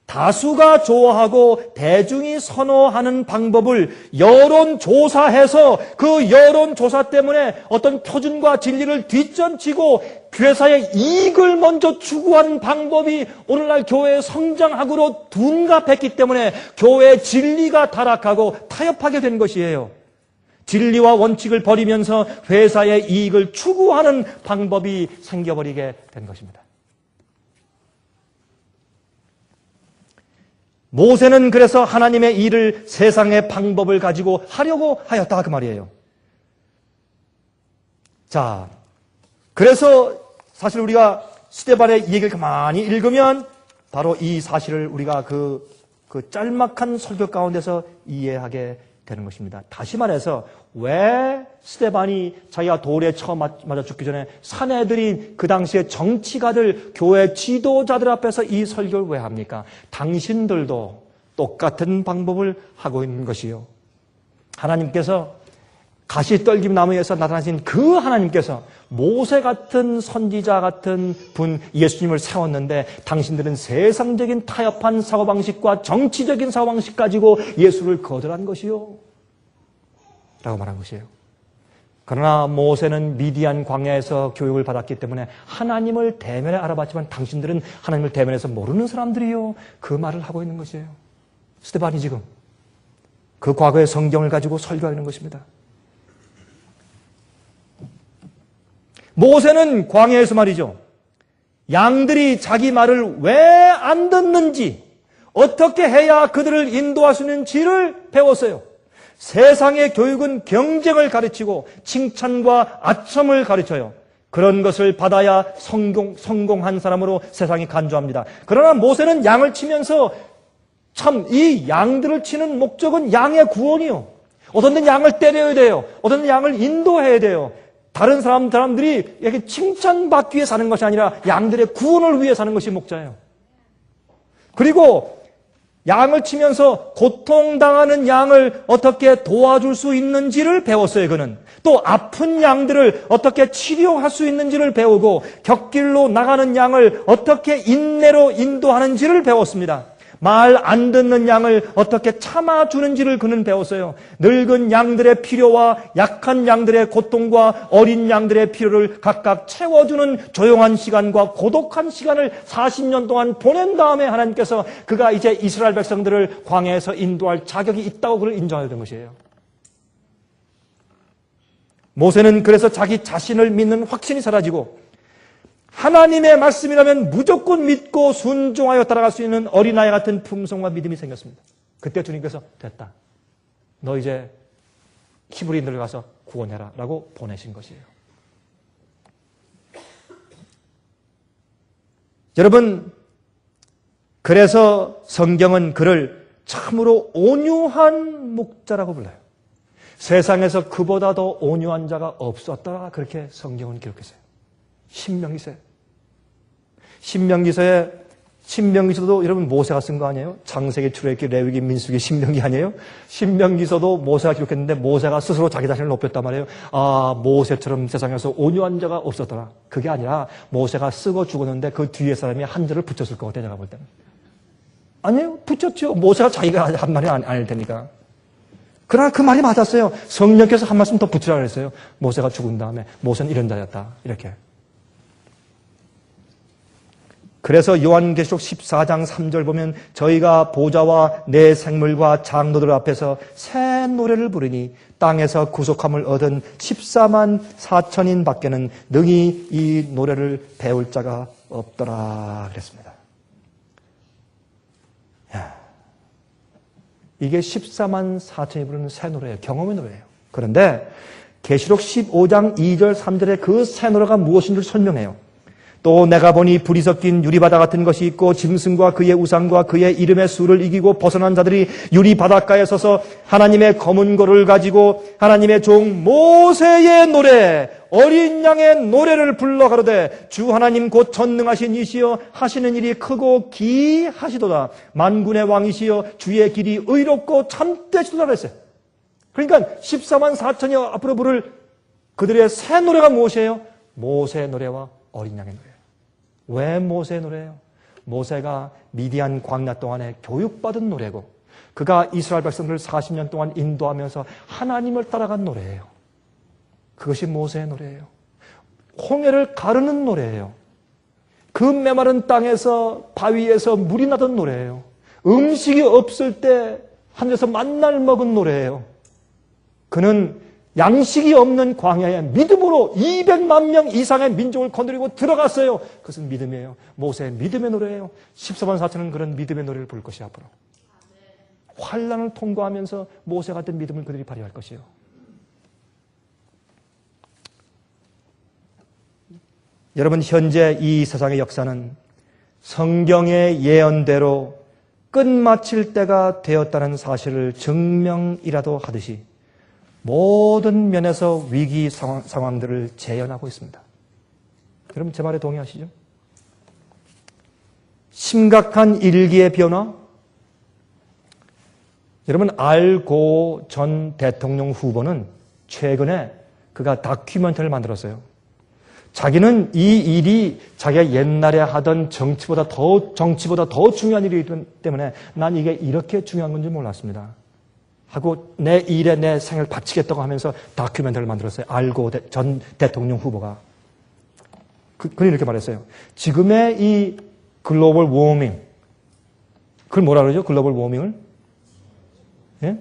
다수가 좋아하고 대중이 선호하는 방법을 여론조사해서 그 여론조사 때문에 어떤 표준과 진리를 뒷전치고 회사의 이익을 먼저 추구하는 방법이 오늘날 교회의 성장학으로 둔갑했기 때문에 교회의 진리가 타락하고 타협하게 된 것이에요. 진리와 원칙을 버리면서 회사의 이익을 추구하는 방법이 생겨버리게 된 것입니다. 모세는 그래서 하나님의 일을 세상의 방법을 가지고 하려고 하였다 그 말이에요. 자, 그래서 사실 우리가 스데반의 얘기를 가만히 읽으면 바로 이 사실을 우리가 그 짤막한 설교 가운데서 이해하게 되는 것입니다. 다시 말해서 왜 스데반이 자기가 돌에 처음 맞아 죽기 전에 사내들인 그 당시에 정치가들, 교회 지도자들 앞에서 이 설교를 왜 합니까? 당신들도 똑같은 방법을 하고 있는 것이요. 하나님께서 가시떨김 나무에서 나타나신 그 하나님께서 모세 같은 선지자 같은 분 예수님을 세웠는데 당신들은 세상적인 타협한 사고방식과 정치적인 사고방식 가지고 예수를 거절한 것이요 라고 말한 것이에요. 그러나 모세는 미디안 광야에서 교육을 받았기 때문에 하나님을 대면에 알아봤지만 당신들은 하나님을 대면에서 모르는 사람들이요, 그 말을 하고 있는 것이에요. 스데반이 지금 그 과거의 성경을 가지고 설교하는 것입니다. 모세는 광야에서 말이죠, 양들이 자기 말을 왜 안 듣는지, 어떻게 해야 그들을 인도할 수 있는지를 배웠어요. 세상의 교육은 경쟁을 가르치고 칭찬과 아첨을 가르쳐요. 그런 것을 받아야 성공한 사람으로 세상이 간주합니다. 그러나 모세는 양을 치면서 참 이 양들을 치는 목적은 양의 구원이요. 어떤 데는 양을 때려야 돼요. 어떤 데는 양을 인도해야 돼요. 다른 사람들이 이렇게 칭찬받기 위해 사는 것이 아니라 양들의 구원을 위해 사는 것이 목자예요. 그리고 양을 치면서 고통당하는 양을 어떻게 도와줄 수 있는지를 배웠어요, 그는. 또 아픈 양들을 어떻게 치료할 수 있는지를 배우고 곁길로 나가는 양을 어떻게 인내로 인도하는지를 배웠습니다. 말 안 듣는 양을 어떻게 참아주는지를 그는 배웠어요. 늙은 양들의 필요와 약한 양들의 고통과 어린 양들의 필요를 각각 채워주는 조용한 시간과 고독한 시간을 40년 동안 보낸 다음에 하나님께서 그가 이제 이스라엘 백성들을 광야에서 인도할 자격이 있다고 그를 인정하게 된 것이에요. 모세는 그래서 자기 자신을 믿는 확신이 사라지고 하나님의 말씀이라면 무조건 믿고 순종하여 따라갈 수 있는 어린아이 같은 품성과 믿음이 생겼습니다. 그때 주님께서 됐다, 너 이제 히브리인들을 가서 구원해라 라고 보내신 것이에요. 여러분, 그래서 성경은 그를 참으로 온유한 목자라고 불러요. 세상에서 그보다 더 온유한 자가 없었다, 그렇게 성경은 기록했어요. 신명기서에 신명기서도 여러분 모세가 쓴 거 아니에요? 창세기, 출애굽기, 레위기, 민수기, 신명기 아니에요? 신명기서도 모세가 기록했는데 모세가 스스로 자기 자신을 높였단 말이에요. 아, 모세처럼 세상에서 온유한 자가 없었더라. 그게 아니라 모세가 쓰고 죽었는데 그 뒤에 사람이 한 절을 붙였을 것 같아요. 제가 볼 때는. 아니에요. 붙였죠. 모세가 자기가 한 말이 아닐 테니까. 그러나 그 말이 맞았어요. 성령께서 한 말씀 더 붙이라고 했어요. 모세가 죽은 다음에 모세는 이런 자였다. 이렇게. 그래서 요한계시록 14장 3절 보면 저희가 보좌와 내 생물과 장로들 앞에서 새 노래를 부르니 땅에서 구속함을 얻은 14만 4천인 밖에는 능히 이 노래를 배울 자가 없더라 그랬습니다. 이게 14만 4천이 부르는 새 노래예요. 경험의 노래예요. 그런데 계시록 15장 2절 3절에 그 새 노래가 무엇인지 설명해요. 또 내가 보니 불이 섞인 유리바다 같은 것이 있고 짐승과 그의 우상과 그의 이름의 수를 이기고 벗어난 자들이 유리 바닷가에 서서 하나님의 검은 고를 가지고 하나님의 종 모세의 노래 어린 양의 노래를 불러 가로되 주 하나님 곧 전능하신 이시여 하시는 일이 크고 기하시도다. 만군의 왕이시여 주의 길이 의롭고 참되시도다 그랬어요. 그러니까 14만 4천이 앞으로 부를 그들의 새 노래가 무엇이에요? 모세의 노래와 어린 양의 노래예요. 왜 모세의 노래예요? 모세가 미디안 광야 동안에 교육받은 노래고 그가 이스라엘 백성들을 40년 동안 인도하면서 하나님을 따라간 노래예요. 그것이 모세의 노래예요. 홍해를 가르는 노래예요. 그 메마른 땅에서 바위에서 물이 나던 노래예요. 음식이 없을 때 하늘에서 만나를 먹은 노래예요. 그는 양식이 없는 광야에 믿음으로 200만 명 이상의 민족을 건드리고 들어갔어요. 그것은 믿음이에요. 모세의 믿음의 노래예요. 14만 4천은 그런 믿음의 노래를 부를 것이 앞으로. 환난을 통과하면서 모세 같은 믿음을 그들이 발휘할 것이에요. 여러분, 현재 이 세상의 역사는 성경의 예언대로 끝마칠 때가 되었다는 사실을 증명이라도 하듯이 모든 면에서 위기 상황들을 재현하고 있습니다. 여러분 제 말에 동의하시죠? 심각한 일기의 변화. 여러분 알고 전 대통령 후보는 최근에 그가 다큐멘터리를 만들었어요. 자기는 이 일이 자기가 옛날에 하던 정치보다 더 중요한 일이기 때문에 난 이게 이렇게 중요한 건지 몰랐습니다. 하고 내 일에 내 생을 바치겠다고 하면서 다큐멘터리를 만들었어요. 알고 전 대통령 후보가. 그는 이렇게 말했어요. 지금의 이 글로벌 워밍, 그걸 뭐라 그러죠? 글로벌 워밍을? 예?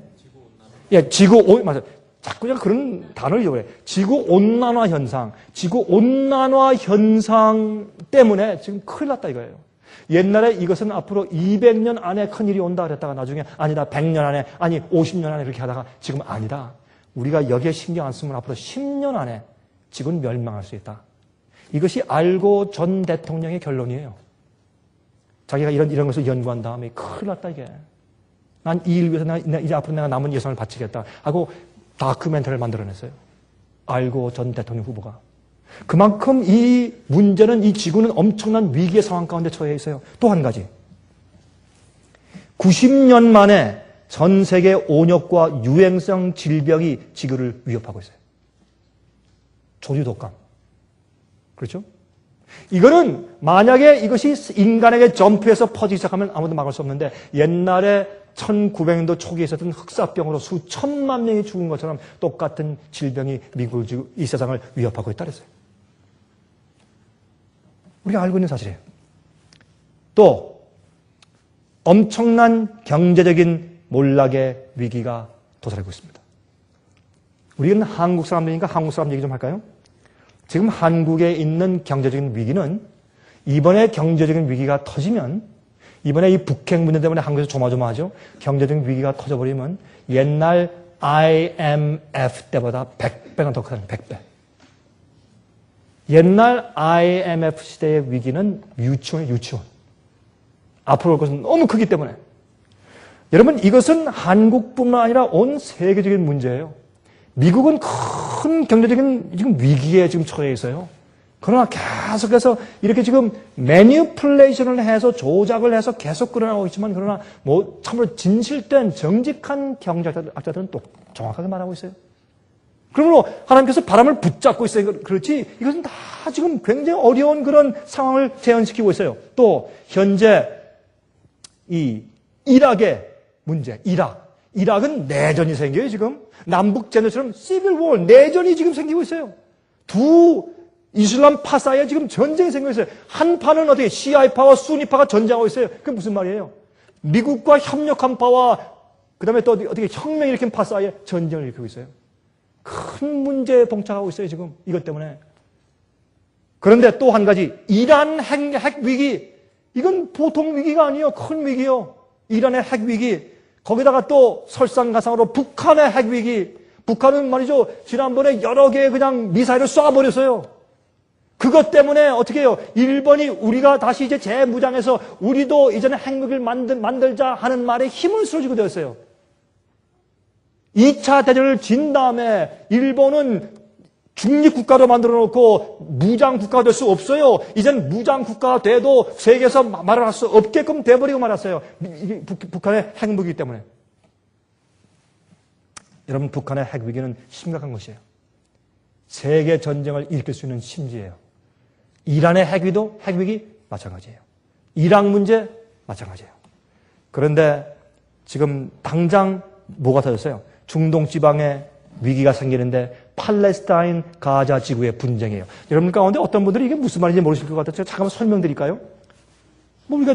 맞아요. 자꾸 그냥 그런 단어를 잊어버려요. 지구온난화 현상. 지구온난화 현상 때문에 지금 큰일 났다 이거예요. 옛날에 이것은 앞으로 200년 안에 큰일이 온다 그랬다가 나중에 아니다 100년 안에 아니 50년 안에 이렇게 하다가 지금 아니다. 우리가 여기에 신경 안 쓰면 앞으로 10년 안에 지구는 멸망할 수 있다. 이것이 알고 전 대통령의 결론이에요. 자기가 이런 것을 연구한 다음에 큰일 났다 이게. 난 이 일 위해서 이제 앞으로 내가 남은 예산을 바치겠다 하고 다큐멘터리를 만들어냈어요. 알고 전 대통령 후보가. 그만큼 이 문제는 이 지구는 엄청난 위기의 상황 가운데 처해 있어요. 또 한 가지. 90년 만에 전 세계 온역과 유행성 질병이 지구를 위협하고 있어요. 조류 독감. 그렇죠? 이거는 만약에 이것이 인간에게 점프해서 퍼지기 시작하면 아무도 막을 수 없는데 옛날에 1900년도 초기에 있었던 흑사병으로 수천만 명이 죽은 것처럼 똑같은 질병이 미국을 이 세상을 위협하고 있다 그랬어요. 우리가 알고 있는 사실이에요. 또 엄청난 경제적인 몰락의 위기가 도사리고 있습니다. 우리는 한국 사람들이니까 한국 사람 얘기 좀 할까요? 지금 한국에 있는 경제적인 위기는 이번에 경제적인 위기가 터지면 이번에 이 북핵 문제 때문에 한국에서 조마조마하죠. 경제적인 위기가 터져버리면 옛날 IMF 때보다 100배가 더 크다는 100배. 옛날 IMF 시대의 위기는 유치원이에요, 유치원. 앞으로 올 것은 너무 크기 때문에. 여러분, 이것은 한국뿐만 아니라 온 세계적인 문제예요. 미국은 큰 경제적인 지금 위기에 지금 처해 있어요. 그러나 계속해서 이렇게 지금 매니플레이션을 해서 조작을 해서 계속 끌어나가고 있지만 그러나 뭐 참으로 진실된 정직한 경제학자들은 또 정확하게 말하고 있어요. 그러므로 하나님께서 바람을 붙잡고 있어요. 그렇지 이것은 다 지금 굉장히 어려운 그런 상황을 재현시키고 있어요. 또 현재 이 이락의 문제, 이락은 내전이 생겨요 지금. 남북전쟁처럼 시빌워 내전이 지금 생기고 있어요. 두 이슬람 파 사이에 지금 전쟁이 생기고 있어요. 한 파는 어떻게 시아파와 수니파가 전쟁하고 있어요. 그게 무슨 말이에요? 미국과 협력한 파와 그다음에 또 어떻게 혁명 일으킨 파 사이에 전쟁을 일으키고 있어요. 큰 문제에 봉착하고 있어요 지금 이것 때문에. 그런데 또 한 가지 이란 핵 위기, 이건 보통 위기가 아니에요. 큰 위기요. 이란의 핵 위기. 거기다가 또 설상가상으로 북한의 핵 위기. 북한은 말이죠 지난번에 여러 개의 그냥 미사일을 쏴버렸어요. 그것 때문에 어떻게 해요? 일본이 우리가 다시 이제 재무장해서 우리도 이제는 핵무기를 만들자 하는 말에 힘을 실어주게 되었어요. 2차 대전을 진 다음에 일본은 중립국가로 만들어 놓고 무장국가가 될 수 없어요. 이젠 무장국가가 돼도 세계에서 말을 할 수 없게끔 돼버리고 말았어요. 북한의 핵무기 때문에. 여러분 북한의 핵위기는 심각한 것이에요. 세계 전쟁을 일으킬 수 있는 심지예요. 이란의 핵위기 마찬가지예요. 이란 문제 마찬가지예요. 그런데 지금 당장 뭐가 터졌어요? 중동 지방에 위기가 생기는데 팔레스타인 가자 지구의 분쟁이에요. 여러분 가운데 어떤 분들이 이게 무슨 말인지 모르실 것 같아요. 제가 잠깐만 설명드릴까요?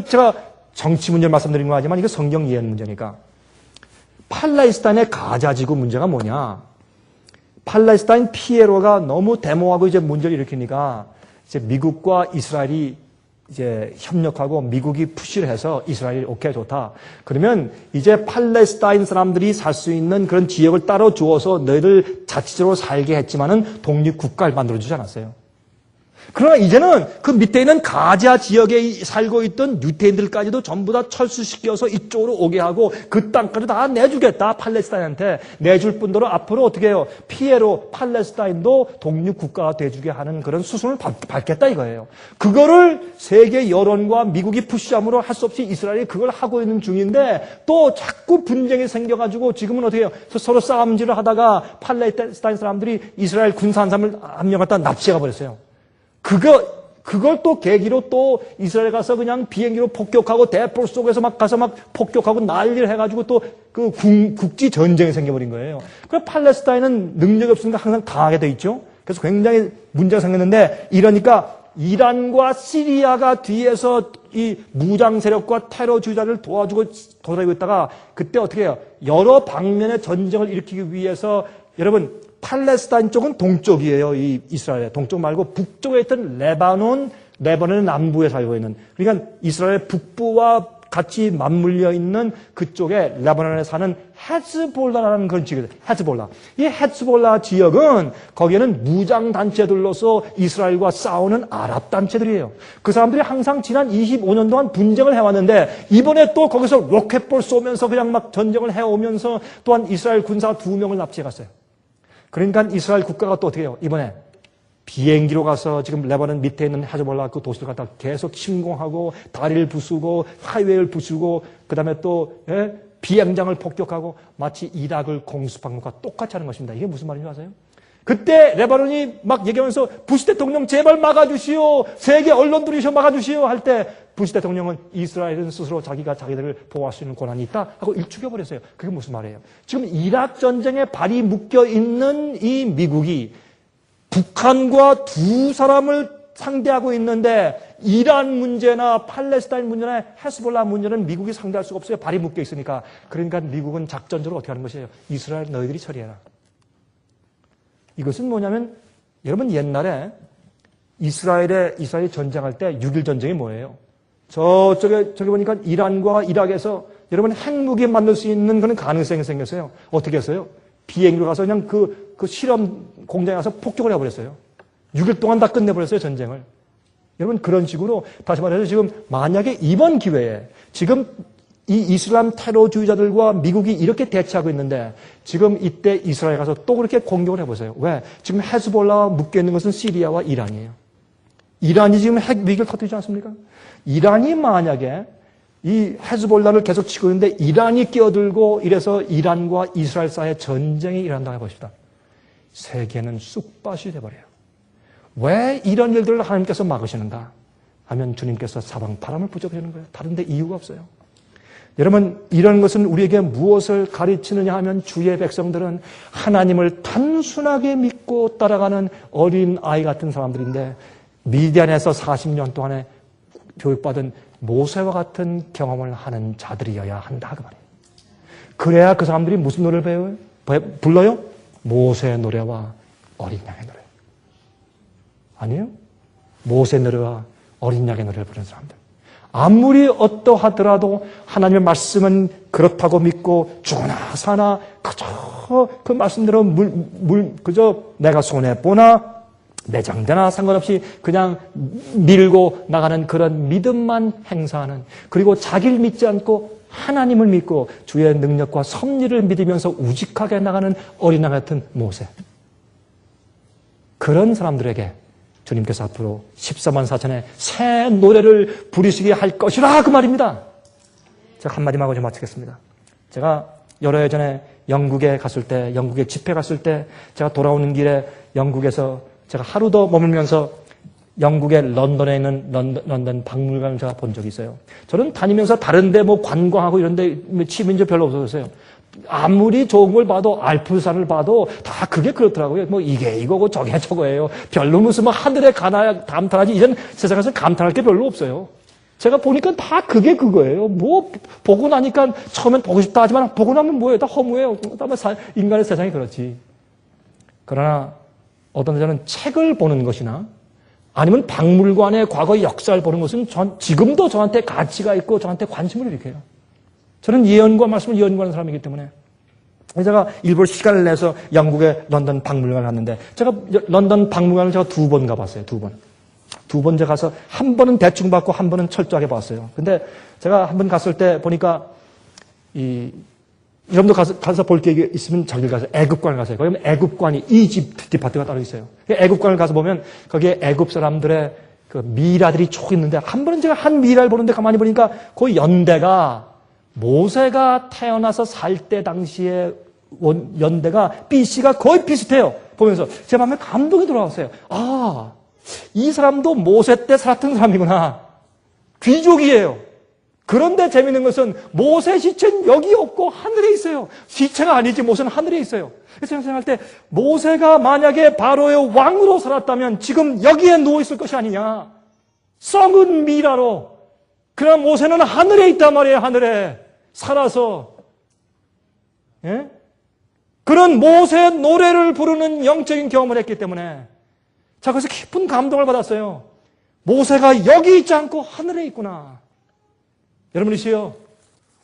제가 정치 문제를 말씀드린 거 아니지만 이거 성경 이해 문제니까. 팔레스타인의 가자 지구 문제가 뭐냐? 팔레스타인 피에로가 너무 데모하고 이제 문제를 일으키니까 이제 미국과 이스라엘이 이제 협력하고 미국이 푸시를 해서 이스라엘이 오케이 좋다. 그러면 이제 팔레스타인 사람들이 살 수 있는 그런 지역을 따로 주어서 너희들 자치적으로 살게 했지만은 독립국가를 만들어주지 않았어요. 그러나 이제는 그 밑에 있는 가자 지역에 살고 있던 유태인들까지도 전부 다 철수시켜서 이쪽으로 오게 하고 그 땅까지 다 내주겠다. 팔레스타인한테 내줄 뿐더러 앞으로 어떻게 해요? 피에로 팔레스타인도 독립국가가 돼주게 하는 그런 수순을 밟겠다 이거예요. 그거를 세계 여론과 미국이 푸시함으로 할 수 없이 이스라엘이 그걸 하고 있는 중인데 또 자꾸 분쟁이 생겨가지고 지금은 어떻게 해요? 서로 싸움질을 하다가 팔레스타인 사람들이 이스라엘 군사 한 명 갖다 납치해가 버렸어요. 그걸 또 계기로 또 이스라엘 가서 그냥 비행기로 폭격하고 대포 속에서 막 가서 막 폭격하고 난리를 해가지고 또 그 국지 전쟁이 생겨버린 거예요. 그래서 팔레스타인은 능력이 없으니까 항상 당하게 돼 있죠. 그래서 굉장히 문제가 생겼는데 이러니까 이란과 시리아가 뒤에서 이 무장 세력과 테러주의자를 도와주고 도사리고 있다가 그때 어떻게 해요? 여러 방면의 전쟁을 일으키기 위해서 여러분 팔레스타인 쪽은 동쪽이에요. 이 이스라엘 동쪽 말고 북쪽에 있던 레바논의 남부에 살고 있는 그러니까 이스라엘 북부와 같이 맞물려 있는 그쪽에 레바논에 사는 헤즈볼라라는 그런 지역이에요. 헤즈볼라. 이 헤즈볼라 지역은 거기에는 무장 단체들로서 이스라엘과 싸우는 아랍 단체들이에요. 그 사람들이 항상 지난 25년 동안 분쟁을 해왔는데 이번에 또 거기서 로켓볼 쏘면서 그냥 막 전쟁을 해오면서 또한 이스라엘 군사 2명을 납치해갔어요. 그러니까 이스라엘 국가가 또 어떻게 해요? 이번에 비행기로 가서 지금 레바논 밑에 있는 헤즈볼라 그 도시를 갖다 계속 침공하고 다리를 부수고 하이웨이를 부수고 그다음에 또 비행장을 폭격하고 마치 이락을 공습한 것과 똑같이 하는 것입니다. 이게 무슨 말인지 아세요? 그때 레바논이 막 얘기하면서 부시 대통령 제발 막아주시오. 세계 언론들이셔 막아주시오 할 때 부시 대통령은 이스라엘은 스스로 자기가 자기들을 보호할 수 있는 권한이 있다 하고 일축해버렸어요. 그게 무슨 말이에요? 지금 이락 전쟁에 발이 묶여있는 이 미국이 북한과 두 사람을 상대하고 있는데 이란 문제나 팔레스타인 문제나 헤즈볼라 문제는 미국이 상대할 수가 없어요. 발이 묶여 있으니까. 그러니까 미국은 작전적으로 어떻게 하는 것이에요? 이스라엘 너희들이 처리해라. 이것은 뭐냐면 여러분 옛날에 이스라엘이 전쟁할 때 6.1 전쟁이 뭐예요? 저기 보니까 이란과 이락에서 여러분 핵무기 만들 수 있는 그런 가능성이 생겼어요. 어떻게 했어요? 비행기로 가서 그냥 그 실험 공장에 가서 폭격을 해버렸어요. 6일 동안 다 끝내버렸어요, 전쟁을. 여러분 그런 식으로 다시 말해서 지금 만약에 이번 기회에 지금 이 이슬람 테러주의자들과 미국이 이렇게 대치하고 있는데 지금 이때 이스라엘 가서 또 그렇게 공격을 해보세요. 왜? 지금 헤즈볼라와 묶여있는 것은 시리아와 이란이에요. 이란이 지금 핵 위기를 터뜨리지 않습니까? 이란이 만약에 이 헤즈볼라를 계속 치고 있는데 이란이 끼어들고 이래서 이란과 이스라엘 사이의 전쟁이 일어난다고 해봅시다. 세계는 쑥밭이 돼버려요. 왜 이런 일들을 하나님께서 막으시는가 하면 주님께서 사방바람을 붙여버리는 거예요. 다른 데 이유가 없어요. 여러분, 이런 것은 우리에게 무엇을 가르치느냐 하면 주의 백성들은 하나님을 단순하게 믿고 따라가는 어린 아이 같은 사람들인데 미디안에서 40년 동안에 교육받은 모세와 같은 경험을 하는 자들이어야 한다 그 말이에요. 그래야 그 사람들이 무슨 노래를 불러요? 모세의 노래와 어린 양의 노래. 아니요. 모세의 노래와 어린 양의 노래를 부르는 사람들. 아무리 어떠하더라도 하나님의 말씀은 그렇다고 믿고 죽으나 사나 그저 그 말씀대로 그저 내가 손해보나 매장되나 상관없이 그냥 밀고 나가는 그런 믿음만 행사하는, 그리고 자기를 믿지 않고 하나님을 믿고 주의 능력과 섭리를 믿으면서 우직하게 나가는 어린 양 같은 모세. 그런 사람들에게 주님께서 앞으로 14만 4천의 새 노래를 부르시게 할 것이라 그 말입니다. 제가 한마디만 하고 좀 마치겠습니다. 제가 여러 해 전에 영국에 갔을 때, 영국에 집회 갔을 때 제가 돌아오는 길에 영국에서 제가 하루 더 머물면서 영국의 런던에 있는 런던 박물관을 제가 본 적이 있어요. 저는 다니면서 다른 데 뭐 관광하고 이런 데 취미는 별로 없었어요. 아무리 좋은 걸 봐도 알프산을 봐도 다 그게 그렇더라고요. 뭐 이게 이거고 저게 저거예요. 별로 무슨 뭐 하늘에 감탄하지 이젠 세상에서 감탄할 게 별로 없어요. 제가 보니까 다 그게 그거예요. 뭐 보고 나니까 처음엔 보고 싶다 하지만 보고 나면 뭐예요? 다 허무해요. 인간의 세상이 그렇지. 그러나 어떤 저는 책을 보는 것이나 아니면 박물관의 과거의 역사를 보는 것은 지금도 저한테 가치가 있고 저한테 관심을 일으켜요. 저는 예언과 말씀을 연구하는 사람이기 때문에. 제가 일부러 시간을 내서 영국의 런던 박물관을 갔는데 제가 런던 박물관을 제가 2번 가봤어요. 2번. 2번 제가 가서 한 번은 대충 봤고 한 번은 철저하게 봤어요. 근데 제가 한 번 갔을 때 보니까 여러분도 가서 볼 게 있으면 저길 가서 애굽관을 가세요. 거기 애굽관이 이집트 디파트가 따로 있어요. 애굽관을 가서 보면 거기에 애굽 사람들의 그 미라들이 쭉 있는데 한 번은 제가 한 미라를 보는데 가만히 보니까 그 연대가 모세가 태어나서 살 때 당시에 연대가 BC가 거의 비슷해요. 보면서 제 마음에 감동이 돌아왔어요. 아, 이 사람도 모세 때 살았던 사람이구나. 귀족이에요. 그런데 재미있는 것은 모세 시체는 여기 없고 하늘에 있어요. 시체가 아니지 모세는 하늘에 있어요. 그래서 생각할 때 모세가 만약에 바로의 왕으로 살았다면 지금 여기에 누워있을 것이 아니냐. 썩은 미라로. 그러나 모세는 하늘에 있단 말이에요. 하늘에. 살아서. 예? 그런 모세의 노래를 부르는 영적인 경험을 했기 때문에 자, 그래서 깊은 감동을 받았어요. 모세가 여기 있지 않고 하늘에 있구나. 여러분이시여,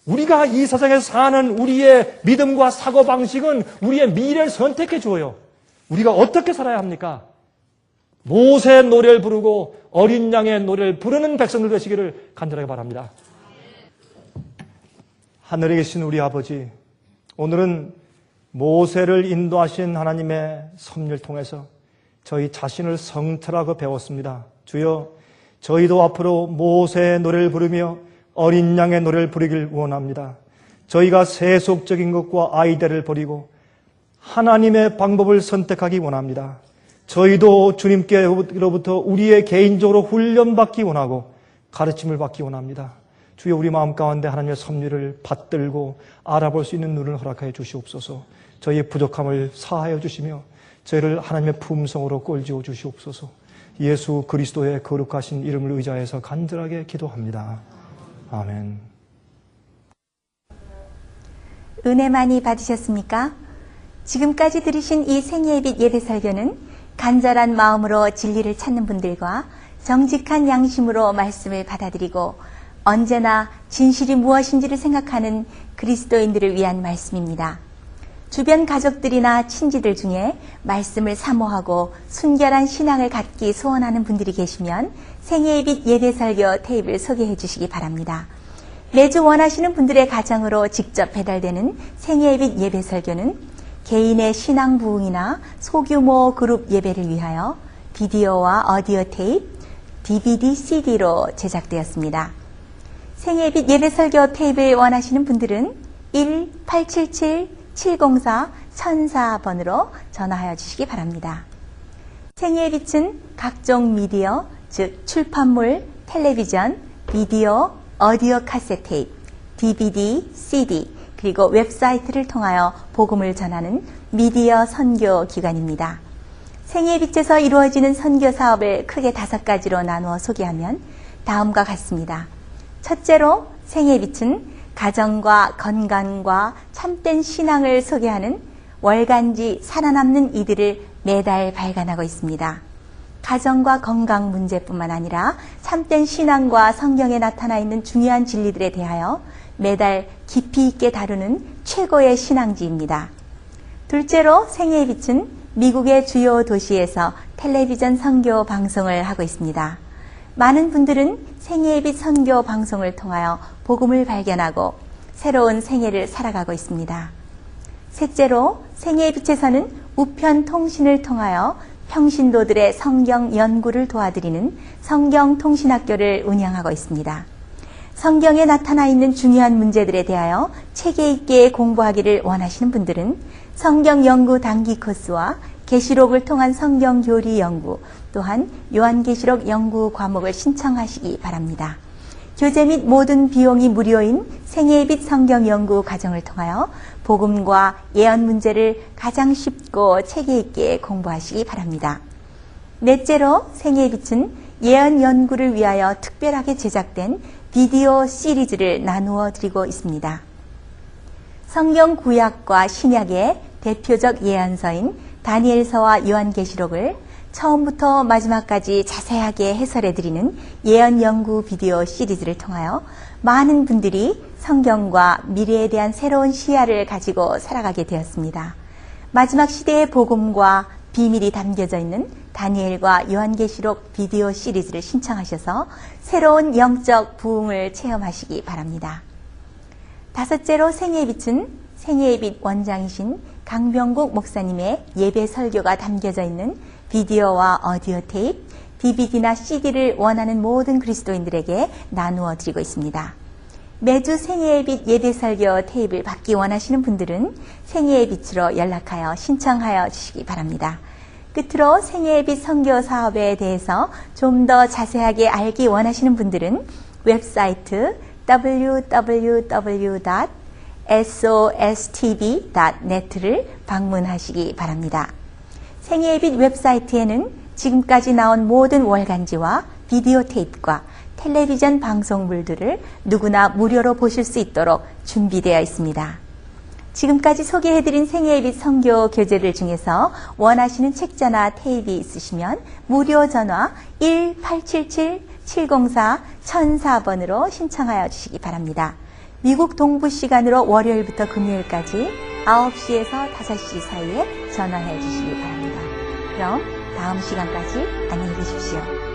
우리가 이 세상에서 사는 우리의 믿음과 사고방식은 우리의 미래를 선택해 주어요. 우리가 어떻게 살아야 합니까? 모세의 노래를 부르고 어린 양의 노래를 부르는 백성들 되시기를 간절하게 바랍니다. 하늘에 계신 우리 아버지, 오늘은 모세를 인도하신 하나님의 섭리를 통해서 저희 자신을 성찰하고 배웠습니다. 주여, 저희도 앞으로 모세의 노래를 부르며 어린 양의 노래를 부르길 원합니다. 저희가 세속적인 것과 아이디어를 버리고 하나님의 방법을 선택하기 원합니다. 저희도 주님께로부터 우리의 개인적으로 훈련받기 원하고 가르침을 받기 원합니다. 주여, 우리 마음 가운데 하나님의 섭리를 받들고 알아볼 수 있는 눈을 허락하여 주시옵소서. 저희의 부족함을 사하여 주시며 저희를 하나님의 품성으로 꼴지어 주시옵소서. 예수 그리스도의 거룩하신 이름을 의지하여서 간절하게 기도합니다. 아멘. 은혜 많이 받으셨습니까? 지금까지 들으신 이 생애의 예배 설교는 간절한 마음으로 진리를 찾는 분들과 정직한 양심으로 말씀을 받아들이고 언제나 진실이 무엇인지를 생각하는 그리스도인들을 위한 말씀입니다. 주변 가족들이나 친지들 중에 말씀을 사모하고 순결한 신앙을 갖기 소원하는 분들이 계시면 생애의 빛 예배 설교 테이프를 소개해 주시기 바랍니다. 매주 원하시는 분들의 가정으로 직접 배달되는 생애의 빛 예배 설교는 개인의 신앙 부흥이나 소규모 그룹 예배를 위하여 비디오와 오디오 테이프, DVD, CD로 제작되었습니다. 생애빛 예배설교 테이프를 원하시는 분들은 1-877-704-1004번으로 전화하여 주시기 바랍니다. 생애의 빛은 각종 미디어, 즉 출판물, 텔레비전, 비디오, 오디오 카세트 테이프, DVD, CD, 그리고 웹사이트를 통하여 복음을 전하는 미디어 선교 기관입니다. 생애의 빛에서 이루어지는 선교 사업을 크게 5가지로 나누어 소개하면 다음과 같습니다. 첫째로 생애의 빛은 가정과 건강과 참된 신앙을 소개하는 월간지 살아남는 이들을 매달 발간하고 있습니다. 가정과 건강 문제뿐만 아니라 참된 신앙과 성경에 나타나 있는 중요한 진리들에 대하여 매달 깊이 있게 다루는 최고의 신앙지입니다. 둘째로 생애의 빛은 미국의 주요 도시에서 텔레비전 선교 방송을 하고 있습니다. 많은 분들은 생애의 빛 선교 방송을 통하여 복음을 발견하고 새로운 생애를 살아가고 있습니다. 셋째로 생애의 빛에서는 우편 통신을 통하여 평신도들의 성경 연구를 도와드리는 성경통신학교를 운영하고 있습니다. 성경에 나타나 있는 중요한 문제들에 대하여 체계 있게 공부하기를 원하시는 분들은 성경 연구 단기 코스와 계시록을 통한 성경 교리 연구, 또한 요한계시록 연구 과목을 신청하시기 바랍니다. 교재 및 모든 비용이 무료인 생애의 빛 성경 연구 과정을 통하여 복음과 예언 문제를 가장 쉽고 체계 있게 공부하시기 바랍니다. 넷째로 생애의 빛은 예언 연구를 위하여 특별하게 제작된 비디오 시리즈를 나누어 드리고 있습니다. 성경 구약과 신약의 대표적 예언서인 다니엘서와 요한계시록을 처음부터 마지막까지 자세하게 해설해 드리는 예언 연구 비디오 시리즈를 통하여 많은 분들이 성경과 미래에 대한 새로운 시야를 가지고 살아가게 되었습니다. 마지막 시대의 복음과 비밀이 담겨져 있는 다니엘과 요한계시록 비디오 시리즈를 신청하셔서 새로운 영적 부흥을 체험하시기 바랍니다. 다섯째로 생애의 빛은 생애의 빛 원장이신 강병국 목사님의 예배 설교가 담겨져 있는 비디오와 오디오 테이프, DVD나 CD를 원하는 모든 그리스도인들에게 나누어 드리고 있습니다. 매주 생애의 빛 예배 설교 테이프를 받기 원하시는 분들은 생애의 빛으로 연락하여 신청하여 주시기 바랍니다. 끝으로 생애의 빛 선교 사업에 대해서 좀 더 자세하게 알기 원하시는 분들은 웹사이트 www.sostv.net를 방문하시기 바랍니다. 생애의 빛 웹사이트에는 지금까지 나온 모든 월간지와 비디오 테이프과 텔레비전 방송물들을 누구나 무료로 보실 수 있도록 준비되어 있습니다. 지금까지 소개해드린 생애의 빛 선교 교재들 중에서 원하시는 책자나 테이프 있으시면 무료 전화 1-877-704-1004번으로 신청하여 주시기 바랍니다. 미국 동부 시간으로 월요일부터 금요일까지 9시에서 5시 사이에 전화해 주시기 바랍니다. 그럼 다음 시간까지 안녕히 계십시오.